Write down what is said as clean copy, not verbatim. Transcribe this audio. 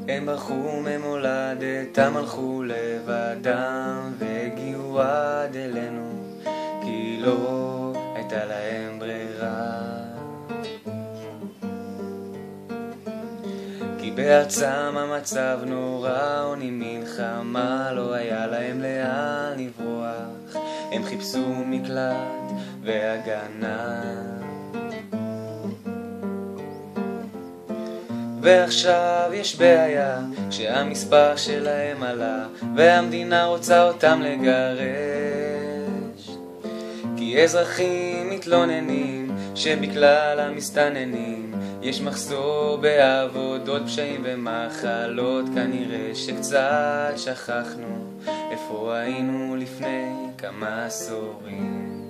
הם ברחו ממולדתם, הלכו לבדם והגיעו עד אלינו, כי לא הייתה להם ברירה. כי בארצם המצב נורא, עוני מלחמה, לא היה להם לאן לברוח, הם חיפשו מקלט והגנה. ועכשיו יש בעיה שהמספר שלהם עלה, והמדינה רוצה אותם לגרש, כי אזרחים מתלוננים שבכלל המסתננים יש מחסור בעבודות, פשעים ומחלות. כנראה שקצת שכחנו איפה היינו לפני כמה עשורים.